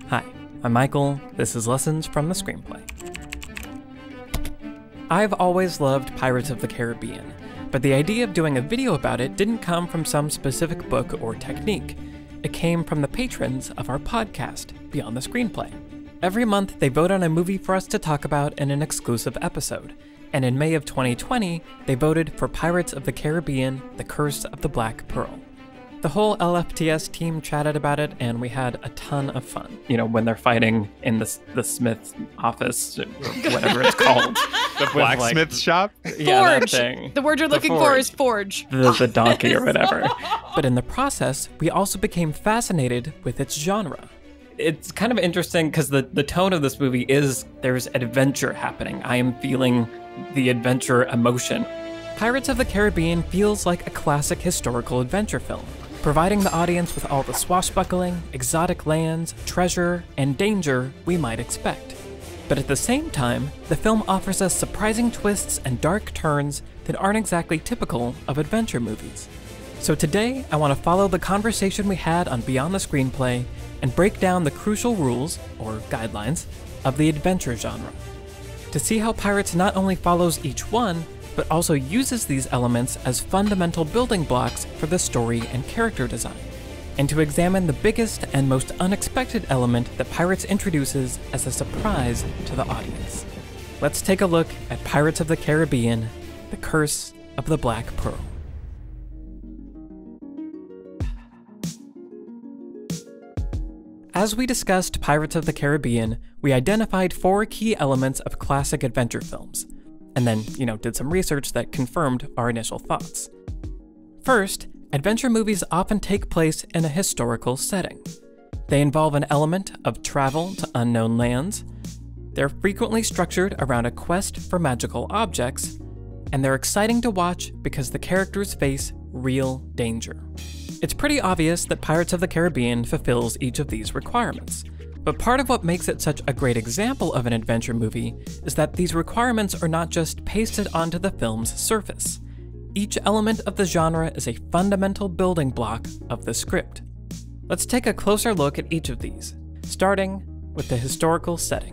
Hi, I'm Michael. This is Lessons from the Screenplay. I've always loved Pirates of the Caribbean, but the idea of doing a video about it didn't come from some specific book or technique. It came from the patrons of our podcast, Beyond the Screenplay. Every month, they vote on a movie for us to talk about in an exclusive episode, and in May of 2020, they voted for Pirates of the Caribbean, The Curse of the Black Pearl. The whole LFTS team chatted about it, and we had a ton of fun. You know, when they're fighting in the Smith's office, or whatever it's called. The blacksmith shop? Yeah, forge. that thing. The word you're looking for is forge. The donkey or whatever. But in the process, we also became fascinated with its genre. It's kind of interesting because the tone of this movie is there's adventure happening. I am feeling the adventure emotion. Pirates of the Caribbean feels like a classic historical adventure film, providing the audience with all the swashbuckling, exotic lands, treasure, and danger we might expect. But at the same time, the film offers us surprising twists and dark turns that aren't exactly typical of adventure movies. So today, I want to follow the conversation we had on Beyond the Screenplay and break down the crucial rules, or guidelines, of the adventure genre. To see how Pirates not only follows each one, but also uses these elements as fundamental building blocks for the story and character design, and to examine the biggest and most unexpected element that Pirates introduces as a surprise to the audience. Let's take a look at Pirates of the Caribbean, The Curse of the Black Pearl. As we discussed Pirates of the Caribbean, we identified 4 key elements of classic adventure films, and then, did some research that confirmed our initial thoughts. First, adventure movies often take place in a historical setting. They involve an element of travel to unknown lands, they're frequently structured around a quest for magical objects, and they're exciting to watch because the characters face real danger. It's pretty obvious that Pirates of the Caribbean fulfills each of these requirements. But part of what makes it such a great example of an adventure movie is that these requirements are not just pasted onto the film's surface. Each element of the genre is a fundamental building block of the script. Let's take a closer look at each of these, starting with the historical setting.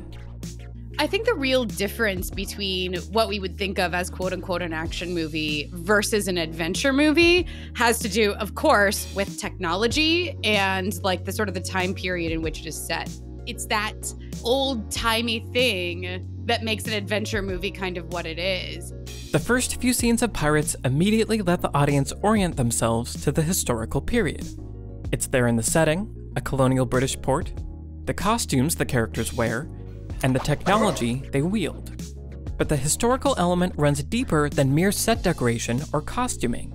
I think the real difference between what we would think of as quote-unquote an action movie versus an adventure movie has to do, of course, with technology and like the sort of the time period in which it is set. It's that old-timey thing that makes an adventure movie kind of what it is. The first few scenes of Pirates immediately let the audience orient themselves to the historical period. It's there in the setting, a colonial British port, the costumes the characters wear, and the technology they wield. But the historical element runs deeper than mere set decoration or costuming.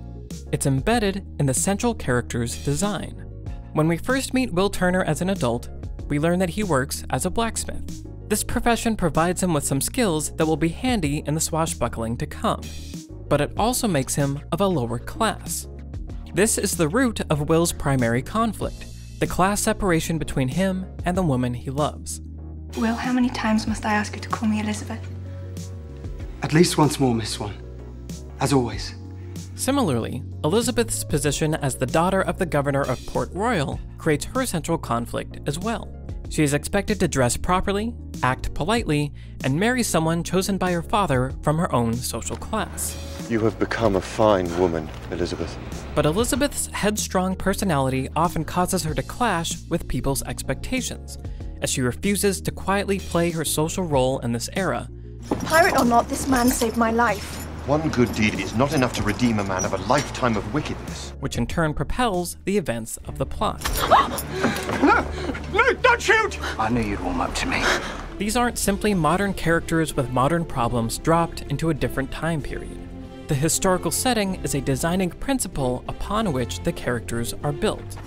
It's embedded in the central character's design. When we first meet Will Turner as an adult, we learn that he works as a blacksmith. This profession provides him with some skills that will be handy in the swashbuckling to come, but it also makes him of a lower class. This is the root of Will's primary conflict, the class separation between him and the woman he loves. Will, how many times must I ask you to call me Elizabeth? At least once more, Miss Swan. As always. Similarly, Elizabeth's position as the daughter of the governor of Port Royal creates her central conflict as well. She is expected to dress properly, act politely, and marry someone chosen by her father from her own social class. You have become a fine woman, Elizabeth. But Elizabeth's headstrong personality often causes her to clash with people's expectations, as she refuses to quietly play her social role in this era. Pirate or not, this man saved my life. One good deed is not enough to redeem a man of a lifetime of wickedness. Which in turn propels the events of the plot. No, don't shoot! I knew you'd warm up to me. These aren't simply modern characters with modern problems dropped into a different time period. The historical setting is a designing principle upon which the characters are built.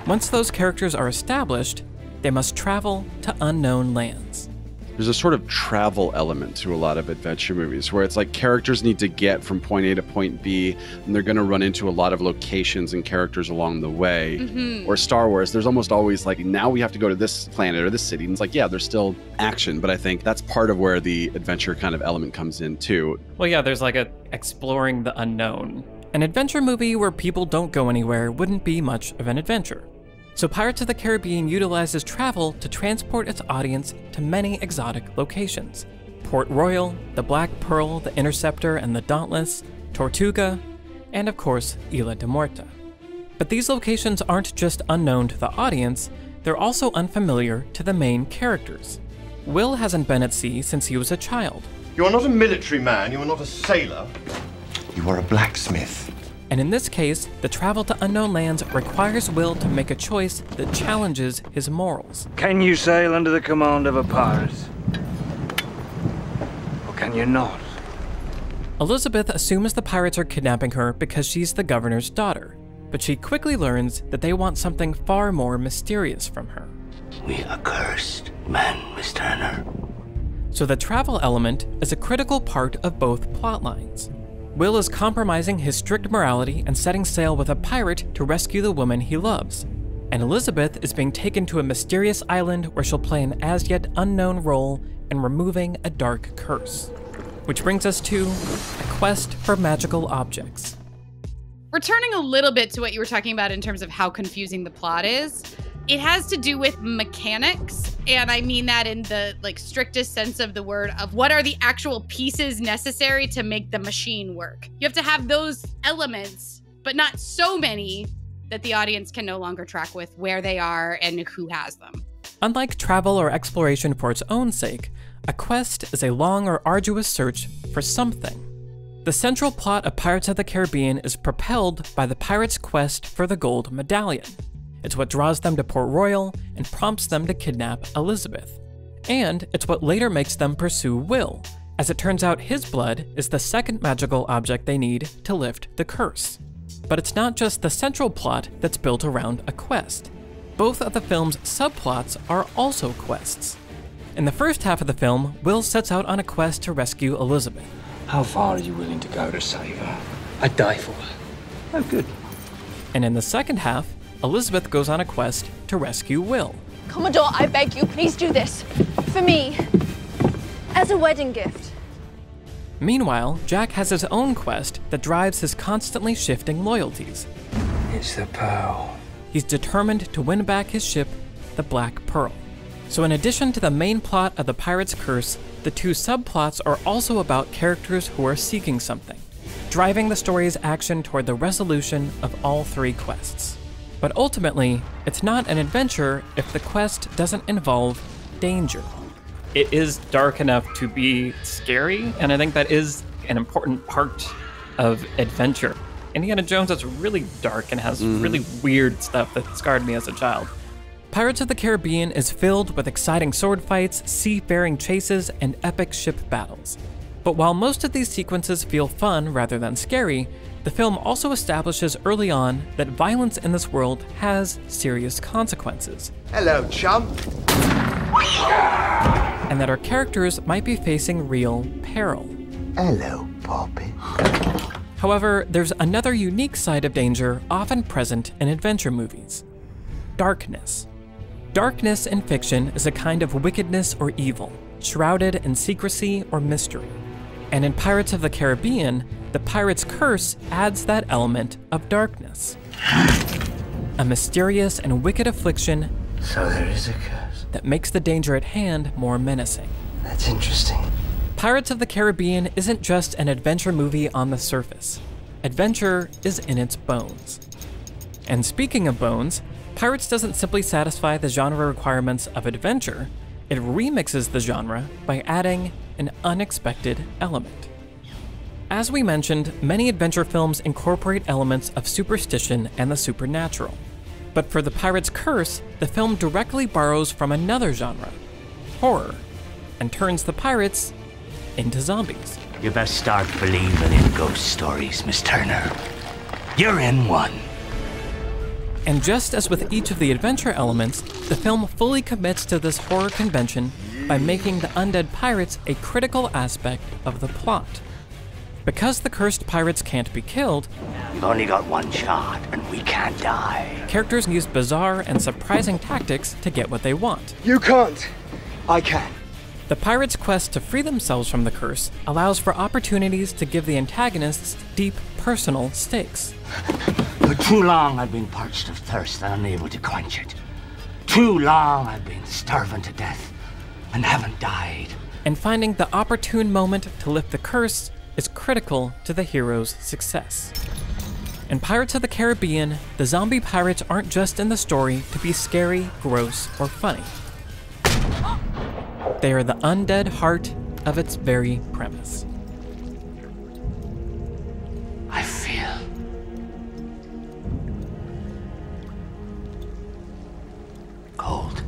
Once those characters are established, they must travel to unknown lands. There's a sort of travel element to a lot of adventure movies where it's like characters need to get from point A to point B, and they're going to run into a lot of locations and characters along the way. Or Star Wars, there's almost always like, now we have to go to this planet or this city. And it's like, yeah, there's still action, but I think that's part of where the adventure kind of element comes in too. Well, yeah, there's like a exploring the unknown. An adventure movie where people don't go anywhere wouldn't be much of an adventure. So Pirates of the Caribbean utilizes travel to transport its audience to many exotic locations. Port Royal, the Black Pearl, the Interceptor and the Dauntless, Tortuga, and of course, Isla de Muerta. But these locations aren't just unknown to the audience, they're also unfamiliar to the main characters. Will hasn't been at sea since he was a child. You are not a military man, you are not a sailor. You are a blacksmith. And in this case, the travel to unknown lands requires Will to make a choice that challenges his morals. Can you sail under the command of a pirate? Or can you not? Elizabeth assumes the pirates are kidnapping her because she's the governor's daughter, but she quickly learns that they want something far more mysterious from her. We accursed men, Miss Turner. So the travel element is a critical part of both plotlines. Will is compromising his strict morality and setting sail with a pirate to rescue the woman he loves. And Elizabeth is being taken to a mysterious island where she'll play an as-yet unknown role in removing a dark curse. Which brings us to a quest for magical objects. Returning a little bit to what you were talking about in terms of how confusing the plot is, it has to do with mechanics, and I mean that in the strictest sense of the word, of what are the actual pieces necessary to make the machine work. You have to have those elements, but not so many that the audience can no longer track with where they are and who has them. Unlike travel or exploration for its own sake, a quest is a long or arduous search for something. The central plot of Pirates of the Caribbean is propelled by the pirates' quest for the gold medallion. It's what draws them to Port Royal and prompts them to kidnap Elizabeth. And it's what later makes them pursue Will, as it turns out his blood is the second magical object they need to lift the curse. But it's not just the central plot that's built around a quest. Both of the film's subplots are also quests. In the first half of the film, Will sets out on a quest to rescue Elizabeth. How far are you willing to go to save her? I'd die for her. Oh, good. And in the second half, Elizabeth goes on a quest to rescue Will. Commodore, I beg you, please do this. For me. As a wedding gift. Meanwhile, Jack has his own quest that drives his constantly shifting loyalties. It's the pearl. He's determined to win back his ship, the Black Pearl. So in addition to the main plot of the Pirate's Curse, the two subplots are also about characters who are seeking something, driving the story's action toward the resolution of all three quests. But ultimately, it's not an adventure if the quest doesn't involve danger. It is dark enough to be scary, and I think that is an important part of adventure. Indiana Jones is really dark and has really weird stuff that scarred me as a child. Pirates of the Caribbean is filled with exciting sword fights, seafaring chases, and epic ship battles. But while most of these sequences feel fun rather than scary, the film also establishes early on that violence in this world has serious consequences. Hello, chump. And that our characters might be facing real peril. Hello, Poppy. However, there's another unique side of danger often present in adventure movies: darkness. Darkness in fiction is a kind of wickedness or evil, shrouded in secrecy or mystery. And in Pirates of the Caribbean, the Pirate's Curse adds that element of darkness. A mysterious and wicked affliction So there is a curse. that makes the danger at hand more menacing. That's interesting. Pirates of the Caribbean isn't just an adventure movie on the surface. Adventure is in its bones. And speaking of bones, Pirates doesn't simply satisfy the genre requirements of adventure, it remixes the genre by adding an unexpected element. As we mentioned, many adventure films incorporate elements of superstition and the supernatural. But for The Pirate's Curse, the film directly borrows from another genre, horror, and turns the pirates into zombies. You best start believing in ghost stories, Miss Turner. You're in one. And just as with each of the adventure elements, the film fully commits to this horror convention by making the undead pirates a critical aspect of the plot. Because the cursed pirates can't be killed, You've only got one shot, and we can't die. characters use bizarre and surprising tactics to get what they want. You can't. I can. The pirates' quest to free themselves from the curse allows for opportunities to give the antagonists deep personal stakes. For too long I've been parched of thirst and unable to quench it. Too long I've been starving to death and haven't died. And finding the opportune moment to lift the curse is critical to the hero's success. In Pirates of the Caribbean, the zombie pirates aren't just in the story to be scary, gross, or funny. They are the undead heart of its very premise. I feel cold.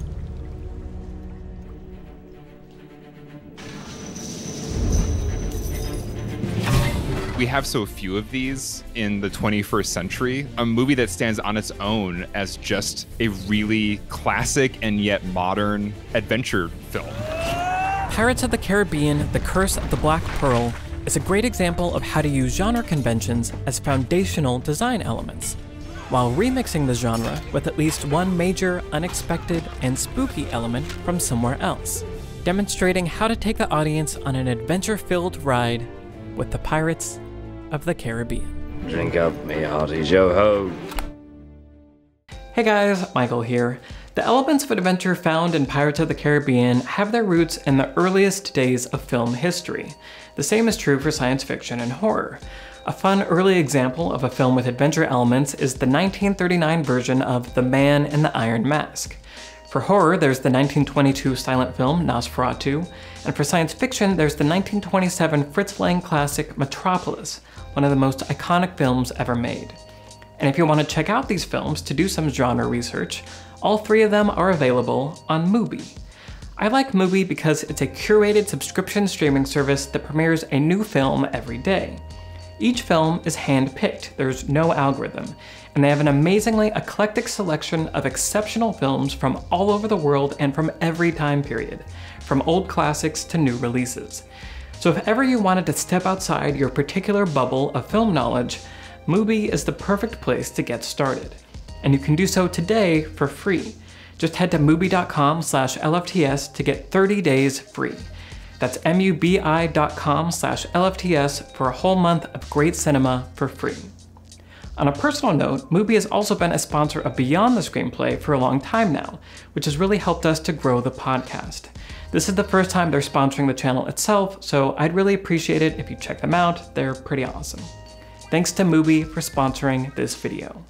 We have so few of these in the 21st century. A movie that stands on its own as just a really classic and yet modern adventure film. Pirates of the Caribbean: The Curse of the Black Pearl is a great example of how to use genre conventions as foundational design elements, while remixing the genre with at least one major, unexpected, and spooky element from somewhere else, demonstrating how to take the audience on an adventure-filled ride with the Pirates of the Caribbean. Drink up, me hearty yo-ho. Hey guys, Michael here. The elements of adventure found in Pirates of the Caribbean have their roots in the earliest days of film history. The same is true for science fiction and horror. A fun early example of a film with adventure elements is the 1939 version of The Man in the Iron Mask. For horror, there's the 1922 silent film Nosferatu, and for science fiction, there's the 1927 Fritz Lang classic Metropolis, one of the most iconic films ever made. And if you want to check out these films to do some genre research, all three of them are available on Mubi. I like Mubi because it's a curated subscription streaming service that premieres a new film every day. Each film is hand-picked, there's no algorithm, and they have an amazingly eclectic selection of exceptional films from all over the world and from every time period, from old classics to new releases. So if ever you wanted to step outside your particular bubble of film knowledge, Mubi is the perfect place to get started. And you can do so today for free. Just head to mubi.com/LFTS to get 30 days free. That's mubi.com/LFTS for a whole month of great cinema for free. On a personal note, Mubi has also been a sponsor of Beyond the Screenplay for a long time now, which has really helped us to grow the podcast. This is the first time they're sponsoring the channel itself, so I'd really appreciate it if you check them out. They're pretty awesome. Thanks to Mubi for sponsoring this video.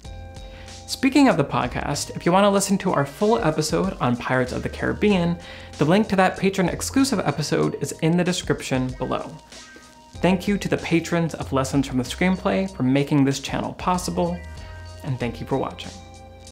Speaking of the podcast, if you want to listen to our full episode on Pirates of the Caribbean, the link to that patron-exclusive episode is in the description below. Thank you to the patrons of Lessons from the Screenplay for making this channel possible, and thank you for watching.